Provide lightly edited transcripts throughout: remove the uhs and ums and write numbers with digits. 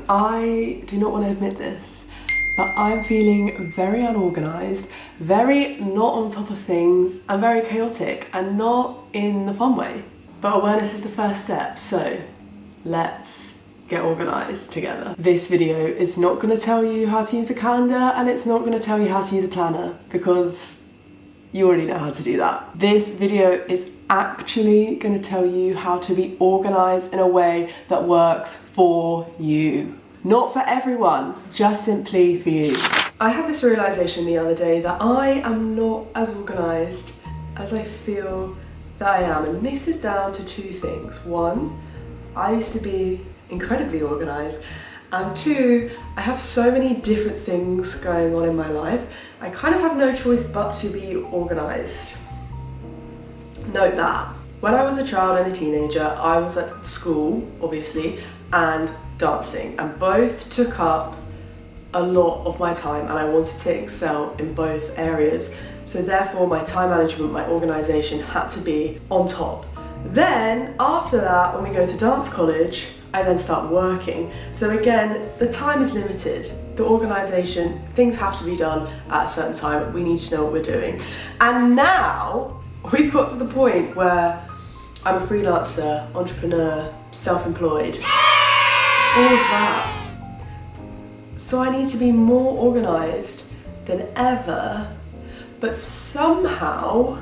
I do not want to admit this, but I'm feeling very unorganised, very not on top of things, and very chaotic, and not in the fun way. But awareness is the first step, so let's get organised together. This video is not going to tell you how to use a calendar, and it's not going to tell you how to use a planner, because you already know how to do that. This video is actually going to tell you how to be organised in a way that works for you. Not for everyone, just simply for you. I had this realisation the other day that I am not as organised as I feel that I am, and this is down to two things. One, I used to be incredibly organised, and two, I have so many different things going on in my life, I kind of have no choice but to be organised. Note that when I was a child and a teenager, I was at school, obviously, and dancing, and both took up a lot of my time, and I wanted to excel in both areas. So therefore my time management, my organisation had to be on top. Then after that, when we go to dance college, I then start working. So again, the time is limited. The organisation, things have to be done at a certain time. We need to know what we're doing. And now we've got to the point where I'm a freelancer, entrepreneur, self-employed, all of that. So I need to be more organised than ever, but somehow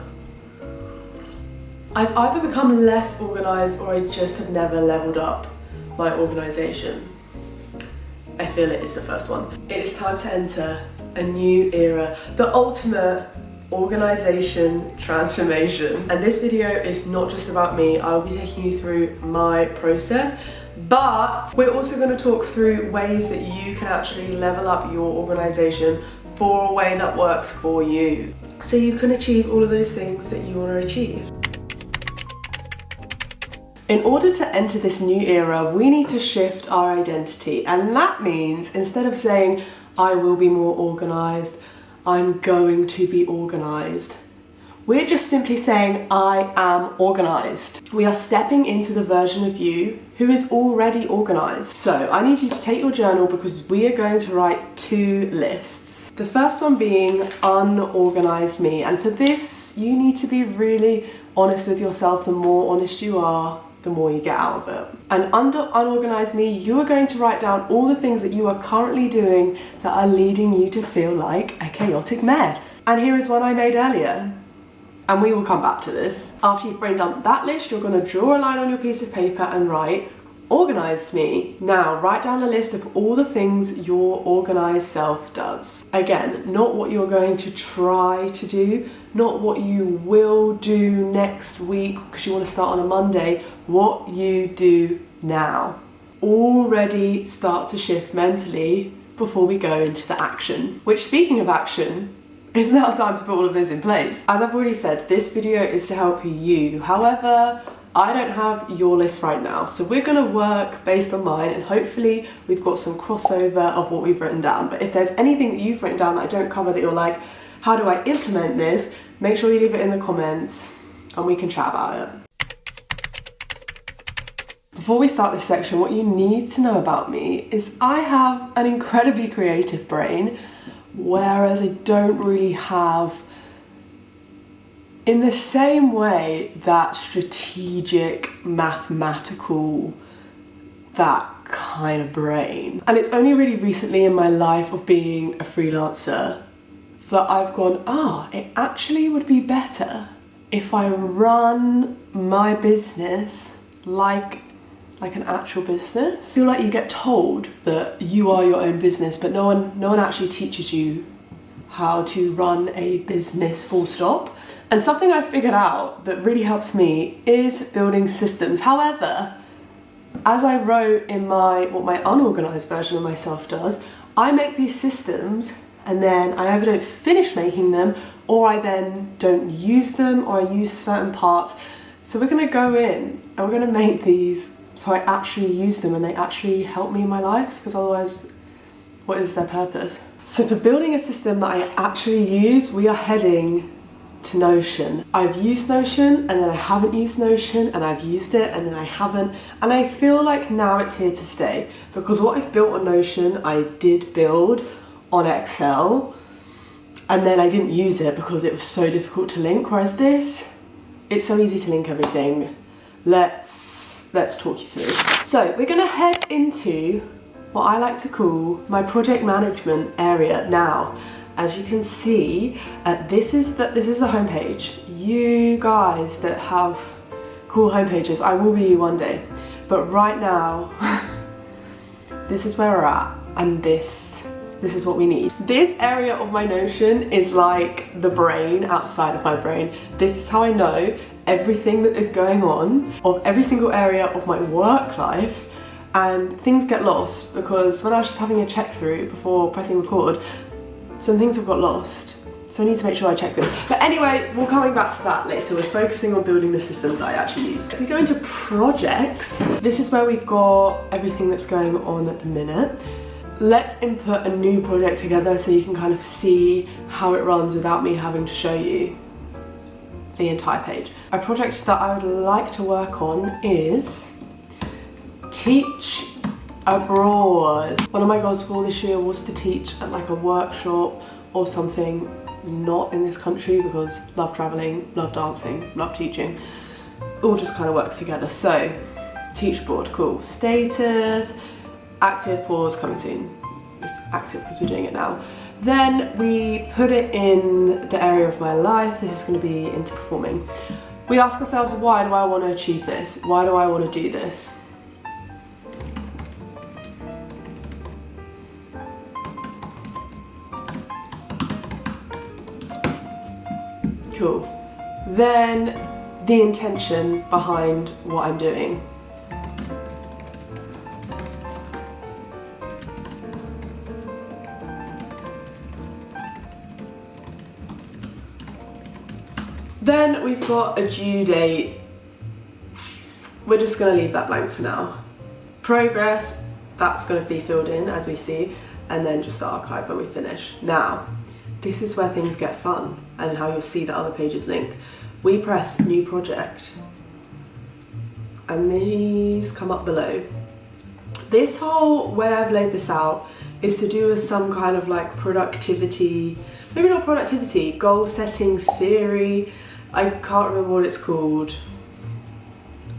I've either become less organised or I just have never leveled up my organisation. I feel it is the first one. It is time to enter a new era, the ultimate organisation transformation. And this video is not just about me. I'll be taking you through my process, but we're also going to talk through ways that you can actually level up your organisation for a way that works for you, so you can achieve all of those things that you want to achieve. In order to enter this new era, we need to shift our identity, and that means instead of saying, I will be more organised, I'm going to be organised, we're just simply saying, I am organised. We are stepping into the version of you who is already organised. So I need you to take your journal, because we are going to write two lists. The first one being unorganised me, and for this you need to be really honest with yourself. The more honest you are, the more you get out of it. And under unorganised me, you are going to write down all the things that you are currently doing that are leading you to feel like a chaotic mess. And here is one I made earlier, and we will come back to this. After you've brain dumped that list, you're going to draw a line on your piece of paper and write organised me. Now write down a list of all the things your organised self does. Again, not what you're going to try to do, not what you will do next week because you want to start on a Monday, what you do now. Already start to shift mentally before we go into the action. Which, speaking of action, it's now time to put all of this in place. As I've already said, this video is to help you. However, I don't have your list right now, so we're going to work based on mine, and hopefully we've got some crossover of what we've written down. But if there's anything that you've written down that I don't cover that you're like, how do I implement this? Make sure you leave it in the comments and we can chat about it. Before we start this section, what you need to know about me is I have an incredibly creative brain, whereas I don't really have, in the same way, that strategic, mathematical, that kind of brain. And it's only really recently in my life of being a freelancer that I've gone, it actually would be better if I run my business like an actual business. I feel like you get told that you are your own business, but no one actually teaches you how to run a business, full stop. And something I figured out that really helps me is building systems. However, as I wrote in what my unorganised version of myself does, I make these systems and then I either don't finish making them, or I then don't use them, or I use certain parts. So we're going to go in and we're going to make these so I actually use them and they actually help me in my life, because otherwise, what is their purpose? So for building a system that I actually use, we are heading to Notion. I've used Notion and then I haven't used Notion, and I've used it and then I haven't, and I feel like now it's here to stay, because what I've built on Notion I did build on Excel, and then I didn't use it because it was so difficult to link, whereas this, it's so easy to link everything. Let's talk you through. So we're gonna head into what I like to call my project management area now. As you can see, this is the homepage. You guys that have cool homepages, I will be you one day. But right now, this is where we're at, and this is what we need. This area of my Notion is like the brain outside of my brain. This is how I know everything that is going on of every single area of my work life, and things get lost because when I was just having a check through before pressing record, some things have got lost. So I need to make sure I check this. But anyway, we're coming back to that later. We're focusing on building the systems I actually use. If we go into projects, this is where we've got everything that's going on at the minute. Let's input a new project together so you can kind of see how it runs without me having to show you the entire page. A project that I would like to work on is teach abroad. One of my goals for this year was to teach at like a workshop or something not in this country, because love traveling, love dancing, love teaching, all just kind of works together. So teach abroad, cool. Status, active, pause, coming soon. It's active because we're doing it now. Then we put it in the area of my life. This is going to be into performing. We ask ourselves, why do I want to achieve this? Why do I want to do this? Cool. Then the intention behind what I'm doing. Then we've got a due date. We're just going to leave that blank for now. Progress, that's going to be filled in as we see, and then just archive when we finish. Now, this is where things get fun and how you'll see the other pages link. We press new project and these come up below. This whole way I've laid this out is to do with some kind of like productivity, maybe not productivity, goal setting theory. I can't remember what it's called.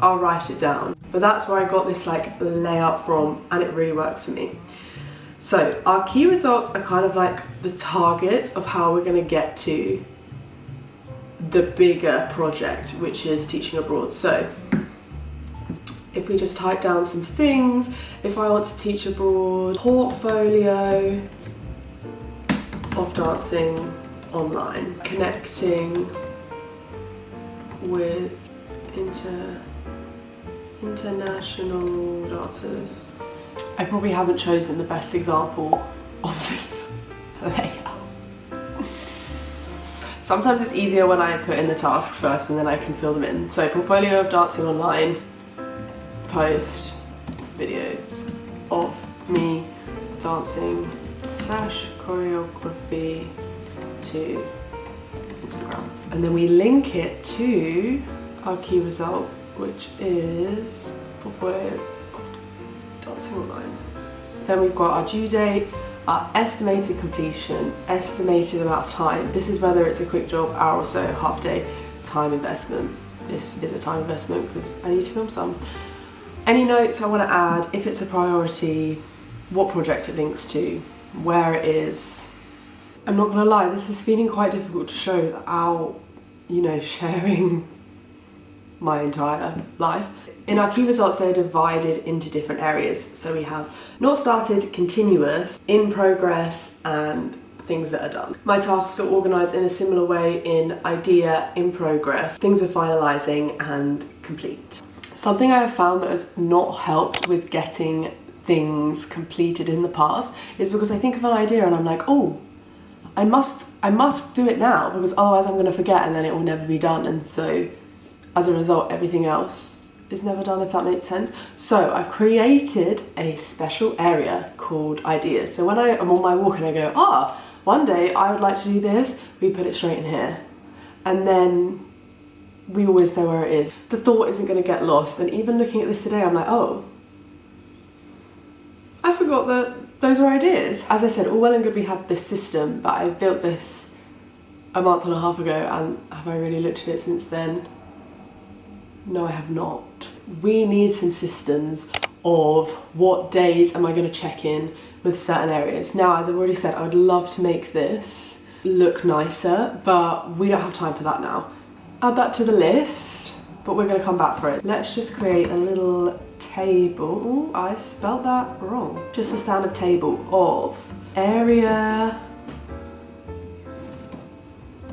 I'll write it down. But that's where I got this like layout from, and it really works for me. So our key results are kind of like the targets of how we're going to get to the bigger project, which is teaching abroad. So if we just type down some things, if I want to teach abroad, portfolio of dancing online, connecting with international dancers. I probably haven't chosen the best example of this layout. Sometimes it's easier when I put in the tasks first and then I can fill them in. So portfolio of dancing online, post videos of me dancing / choreography to Instagram. And then we link it to our key result, which is portfolio dancing online. Then we've got our due date, our estimated completion, estimated amount of time. This is whether it's a quick job, hour or so, half day, time investment. This is a time investment because I need to film some. Any notes I want to add, if it's a priority, what project it links to, where it is. I'm not gonna lie, this is feeling quite difficult to show without, sharing my entire life. In our key results, they're divided into different areas. So we have not started, continuous, in progress, and things that are done. My tasks are organised in a similar way in idea, in progress, things we're finalising, and complete. Something I have found that has not helped with getting things completed in the past is because I think of an idea and I'm like, oh, I must do it now because otherwise I'm going to forget and then it will never be done. And so as a result, everything else is never done, if that makes sense. So I've created a special area called ideas. So when I am on my walk and I go, one day I would like to do this, we put it straight in here. and then we always know where it is. The thought isn't going to get lost, and even looking at this today, I'm like, oh, I forgot that those were ideas. As I said, all well and good we have this system, but I built this a month and a half ago, and have I really looked at it since then? No, I have not. We need some systems of what days am I going to check in with certain areas. Now, as I've already said, I would love to make this look nicer, but we don't have time for that now. Add that to the list, but we're going to come back for it. Let's just create a little table. Ooh, I spelled that wrong. Just a standard table of area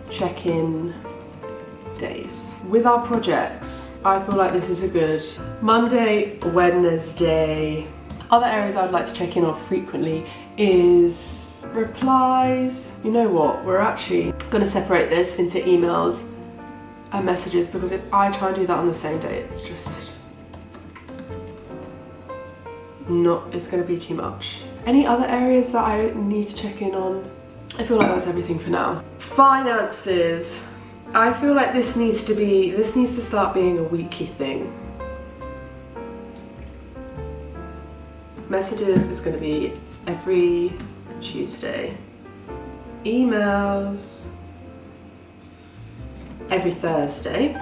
check-in days. With our projects, I feel like this is a good Monday, Wednesday. Other areas I'd like to check in on frequently is replies. You know what, we're actually going to separate this into emails and messages, because if I try and do that on the same day, it's just it's going to be too much. Any other areas that I need to check in on? I feel like that's everything for now. Finances. I feel like this needs to start being a weekly thing. Messages is going to be every Tuesday. Emails every Thursday.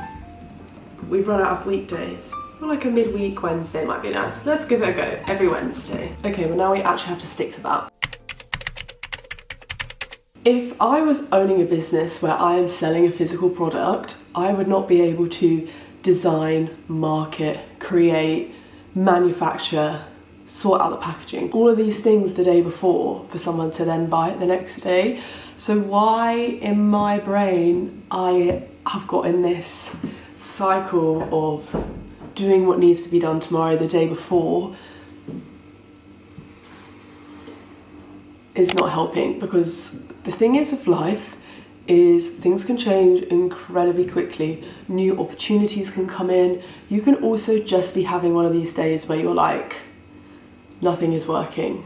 We've run out of weekdays. Well, like a midweek Wednesday might be nice. Let's give it a go. Every Wednesday. Okay, well now we actually have to stick to that. If I was owning a business where I am selling a physical product, I would not be able to design, market, create, manufacture, sort out the packaging, all of these things the day before for someone to then buy it the next day. So why in my brain I have got in this cycle of doing what needs to be done tomorrow the day before is not helping, because the thing is with life is things can change incredibly quickly. New opportunities can come in. You can also just be having one of these days where you're like, nothing is working.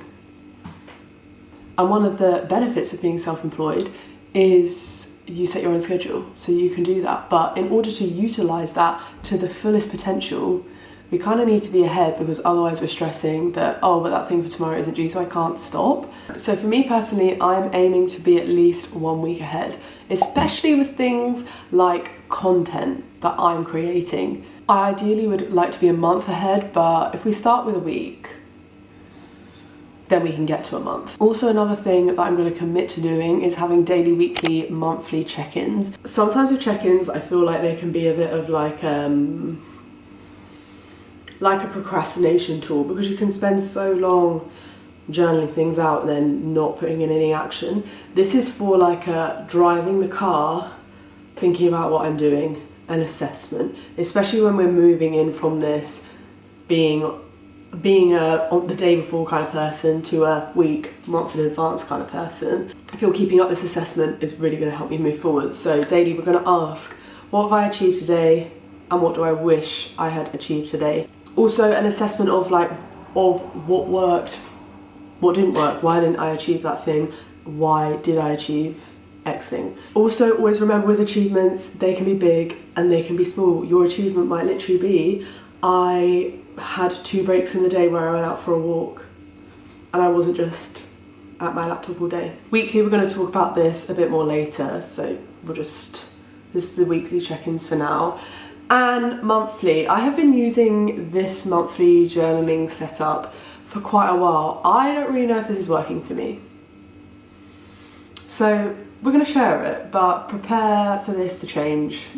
And one of the benefits of being self-employed is you set your own schedule, so you can do that. But in order to utilise that to the fullest potential, we kind of need to be ahead, because otherwise we're stressing that, oh, but that thing for tomorrow isn't due, so I can't stop. So for me personally, I'm aiming to be at least 1 week ahead, especially with things like content that I'm creating. I ideally would like to be a month ahead, but if we start with a week, then we can get to a month. Also, another thing that I'm going to commit to doing is having daily, weekly, monthly check-ins. Sometimes with check-ins, I feel like they can be a bit of like a procrastination tool, because you can spend so long journaling things out and then not putting in any action. This is for like a driving the car, thinking about what I'm doing, an assessment, especially when we're moving in from this being a on the day before kind of person to a week, month in advance kind of person. I feel keeping up this assessment is really going to help me move forward. So daily we're going to ask, what have I achieved today and what do I wish I had achieved today? Also an assessment of what worked, what didn't work, why didn't I achieve that thing, why did I achieve X thing. Also always remember, with achievements, they can be big and they can be small. Your achievement might literally be, I had 2 breaks in the day where I went out for a walk and I wasn't just at my laptop all day. Weekly, we're going to talk about this a bit more later, so this is the weekly check-ins for now. And monthly, I have been using this monthly journaling setup for quite a while. I don't really know if this is working for me, so we're going to share it, but prepare for this to change.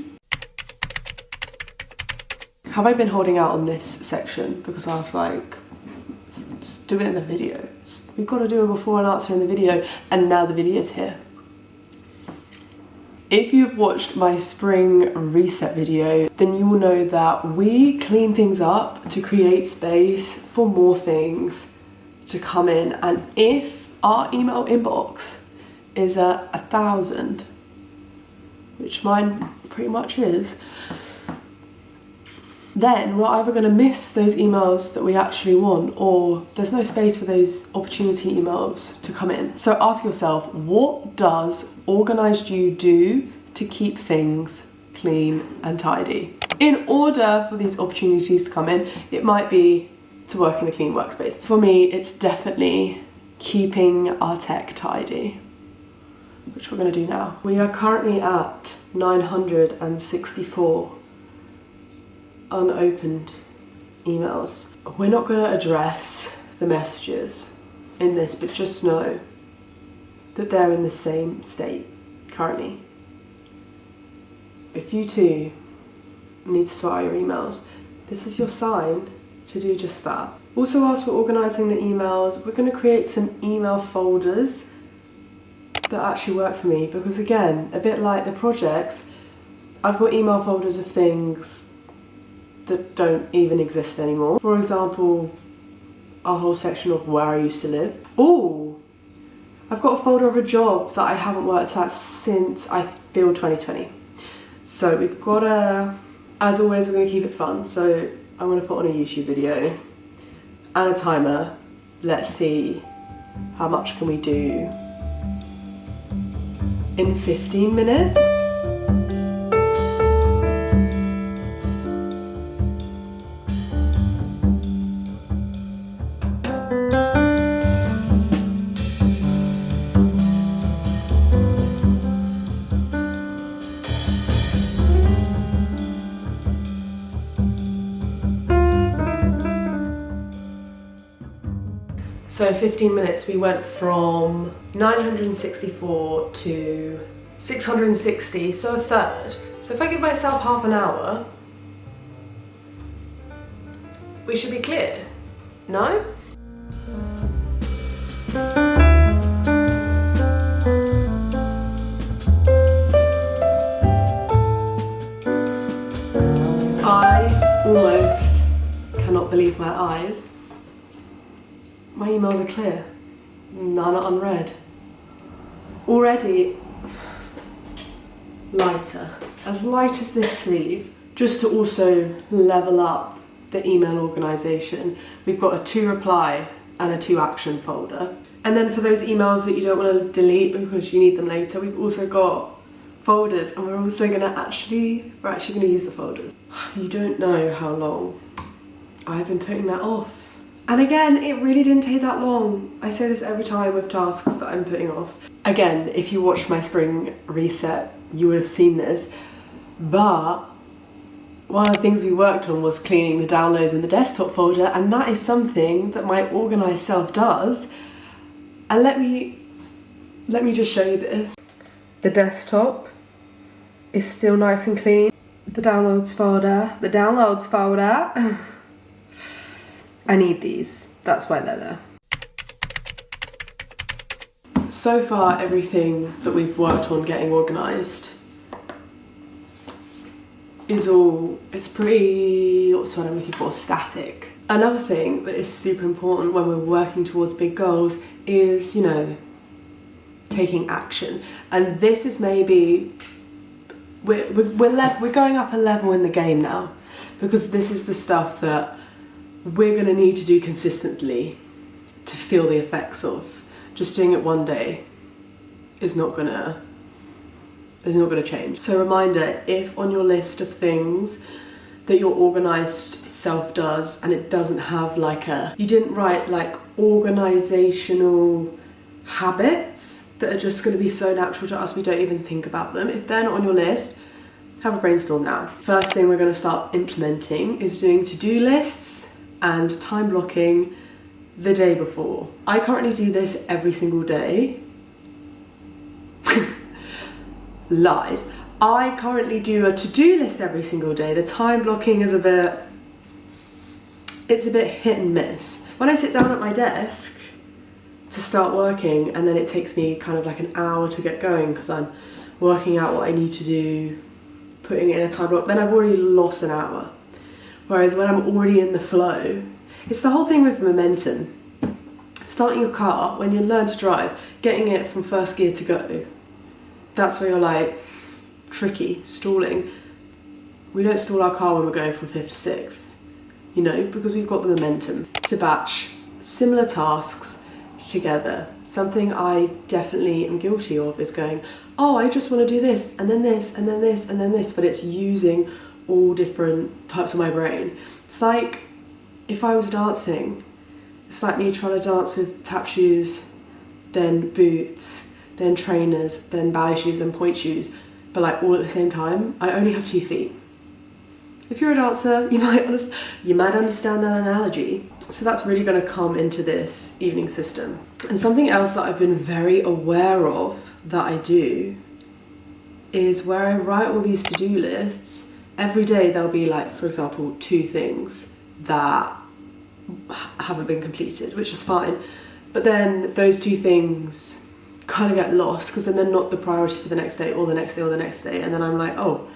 Have I been holding out on this section because I was like, let's do it in the video. We've got to do a before and after in the video, and now the video's here. If you've watched my spring reset video, then you will know that we clean things up to create space for more things to come in. And if our email inbox is at 1,000, which mine pretty much is, then we're either going to miss those emails that we actually want, or there's no space for those opportunity emails to come in. So ask yourself, what does Organised You do to keep things clean and tidy. In order for these opportunities to come in, it might be to work in a clean workspace. For me, it's definitely keeping our tech tidy, which we're going to do now. We are currently at 964 unopened emails. We're not going to address the messages in this, but just know that they're in the same state currently. If you too need to sort out your emails, this is your sign to do just that. Also, whilst we're organising the emails, we're going to create some email folders that actually work for me, because again, a bit like the projects, I've got email folders of things that don't even exist anymore. For example, a whole section of where I used to live. Oh, I've got a folder of a job that I haven't worked at since I feel 2020. So we've got as always, we're going to keep it fun. So I'm going to put on a YouTube video and a timer. Let's see how much can we do in 15 minutes. So in 15 minutes we went from 964 to 660, so a third. So if I give myself half an hour, we should be clear, no? I almost cannot believe my eyes. My emails are clear, none are unread. Already lighter, as light as this sleeve. Just to also level up the email organisation, we've got a to reply and a to action folder. And then for those emails that you don't want to delete because you need them later, we've also got folders, and we're actually going to use the folders. You don't know how long I've been putting that off. And again, it really didn't take that long. I say this every time with tasks that I'm putting off. Again, if you watched my spring reset, you would have seen this. But one of the things we worked on was cleaning the downloads in the desktop folder, and that is something that my organised self does. And let me just show you this. The desktop is still nice and clean. The downloads folder, I need these, that's why they're there. So far, everything that we've worked on getting organised it's pretty, what's what I'm looking for, static. Another thing that is super important when we're working towards big goals is, taking action. And this is maybe, we're going up a level in the game now, because this is the stuff that we're going to need to do consistently to feel the effects of. Just doing it one day is not going to change. So reminder, if on your list of things that your organised self does and it doesn't have you didn't write organisational habits that are just going to be so natural to us we don't even think about them. If they're not on your list, have a brainstorm now. First thing we're going to start implementing is doing to-do lists and time blocking the day before. I currently do this every single day. Lies. I currently do a to-do list every single day. The time blocking is a bit hit and miss. When I sit down at my desk to start working, and then it takes me kind of an hour to get going because I'm working out what I need to do, putting it in a time block, then I've already lost an hour. Whereas when I'm already in the flow, it's the whole thing with momentum. Starting your car, when you learn to drive, getting it from first gear to go, that's where you're tricky, stalling. We don't stall our car when we're going from 5th to 6th, because we've got the momentum to batch similar tasks together. Something I definitely am guilty of is going, oh, I just want to do this, and then this, and then this, and then this, but it's using all different types of my brain. It's like if I was dancing, it's like me trying to dance with tap shoes, then boots, then trainers, then ballet shoes, then point shoes, but like all at the same time. I only have 2 feet. If you're a dancer, you might understand that analogy. So that's really going to come into this evening system. And something else that I've been very aware of that I do is where I write all these to-do lists, every day there'll be like, for example, 2 things that haven't been completed, which is fine. But then those 2 things kind of get lost because then they're not the priority for the next day or the next day or the next day. And then I'm like, oh,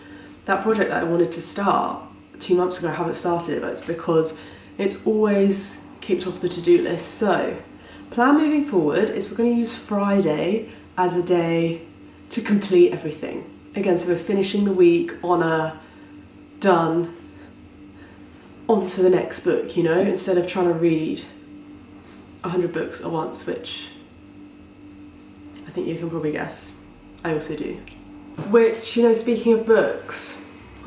that project that I wanted to start 2 months ago, I haven't started it, but it's because it's always kicked off the to-do list. So, plan moving forward is we're going to use Friday as a day to complete everything. Again, so we're finishing the week on a done, on to the next book, you know, instead of trying to read 100 books at once, which I think you can probably guess I also do. Which, you know, speaking of books,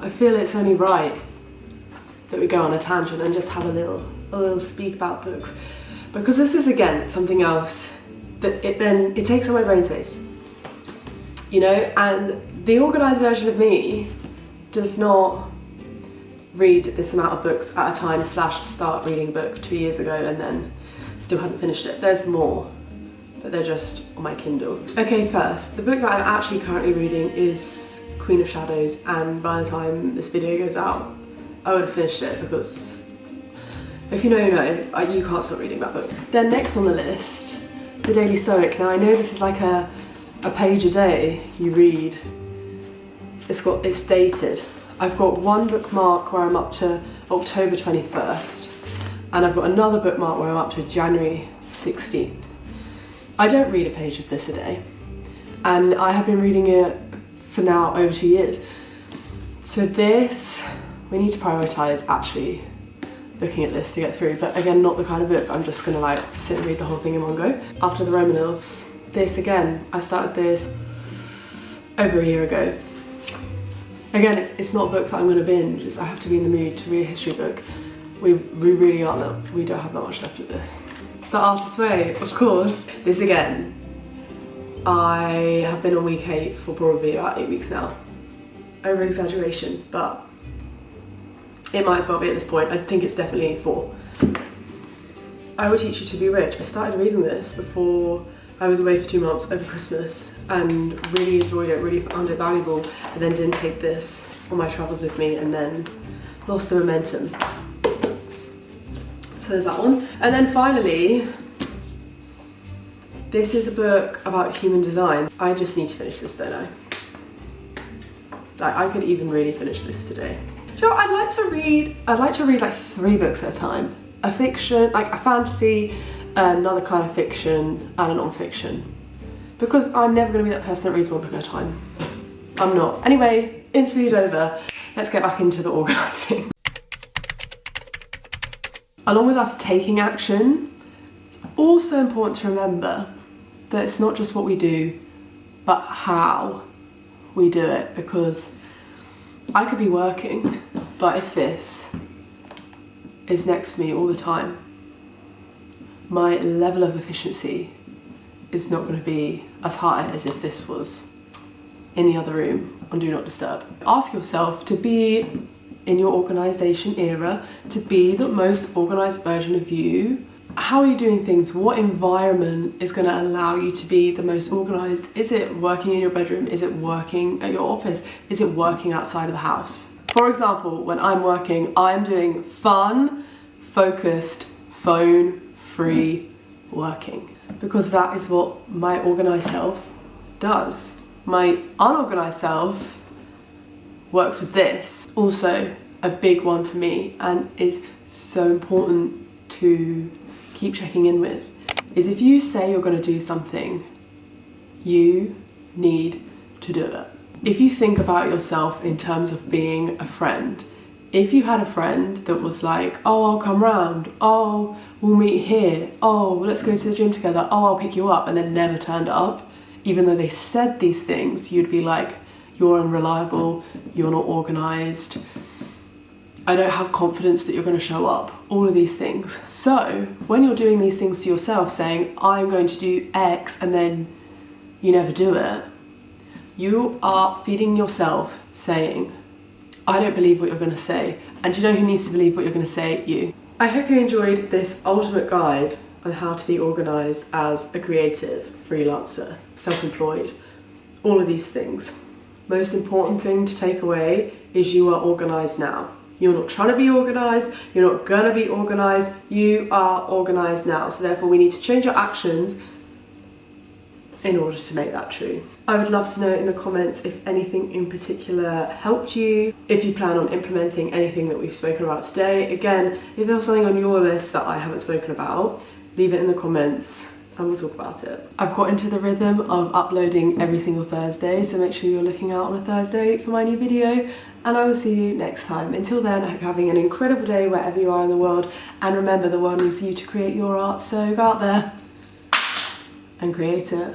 I feel it's only right that we go on a tangent and just have a little speak about books, because this is again something else that it takes up my brain space, you know. And the organised version of me does not read this amount of books at a time / start reading a book 2 years ago and then still hasn't finished it. There's more, but they're just on my Kindle. Okay, first, the book that I'm actually currently reading is Queen of Shadows, and by the time this video goes out, I would have finished it, because if you know, you know, you can't stop reading that book. Then next on the list, The Daily Stoic. Now I know this is like a page a day you read. It's dated. I've got one bookmark where I'm up to October 21st, and I've got another bookmark where I'm up to January 16th. I don't read a page of this a day, and I have been reading it for now over 2 years. So this, we need to prioritise actually looking at this to get through, but again, not the kind of book I'm just gonna like sit and read the whole thing in one go. After the Romanovs, this again, I started this over a year ago. Again, it's not a book that I'm gonna binge, just I have to be in the mood to read a history book. We really aren't that, we don't have that much left of this. The Artist's Way, of course. This again, I have been on week 8 for probably about 8 weeks now. Over exaggeration, but it might as well be at this point. I think it's definitely 4. I Will Teach You to Be Rich. I started reading this before I was away for 2 months over Christmas and really enjoyed it, really found it valuable, and then didn't take this on my travels with me and then lost the momentum. So there's that one. And then finally, this is a book about human design. I just need to finish this, don't I? Like, I could even really finish this today. Do you know what? I'd like to read like 3 books at a time. A fiction, like a fantasy, another kind of fiction, and a non-fiction. Because I'm never going to be that person that reads 1 book at a time. I'm not. Anyway, interlude over. Let's get back into the organising. Along with us taking action, it's also important to remember that it's not just what we do, but how we do it. Because I could be working, but if this is next to me all the time, my level of efficiency is not going to be as high as if this was in the other room on Do Not Disturb. Ask yourself to be, in your organisation era, to be the most organised version of you. How are you doing things? What environment is going to allow you to be the most organised? Is it working in your bedroom? Is it working at your office? Is it working outside of the house? For example, when I'm working, I'm doing fun, focused, phone-free working, because that is what my organised self does. My unorganised self works with this. Also a big one for me, and is so important to keep checking in with, is if you say you're going to do something, you need to do it. If you think about yourself in terms of being a friend, If you had a friend that was like, oh, I'll come round, oh, we'll meet here, oh, let's go to the gym together, oh, I'll pick you up, and then never turned up, even though they said these things, you'd be like, you're unreliable, you're not organised, I don't have confidence that you're going to show up, all of these things. So when you're doing these things to yourself, saying, I'm going to do X, and then you never do it, you are feeding yourself saying, I don't believe what you're going to say. And do you know who needs to believe what you're going to say? You. I hope you enjoyed this ultimate guide on how to be organised as a creative, freelancer, self-employed, all of these things. Most important thing to take away is you are organised now. You're not trying to be organised, you're not going to be organised, you are organised now. So therefore we need to change our actions in order to make that true. I would love to know in the comments if anything in particular helped you, if you plan on implementing anything that we've spoken about today. Again, if there was something on your list that I haven't spoken about, leave it in the comments and we'll talk about it. I've got into the rhythm of uploading every single Thursday, so make sure you're looking out on a Thursday for my new video, and I will see you next time. Until then, I hope you're having an incredible day wherever you are in the world, and remember, the world needs you to create your art, so go out there and create it.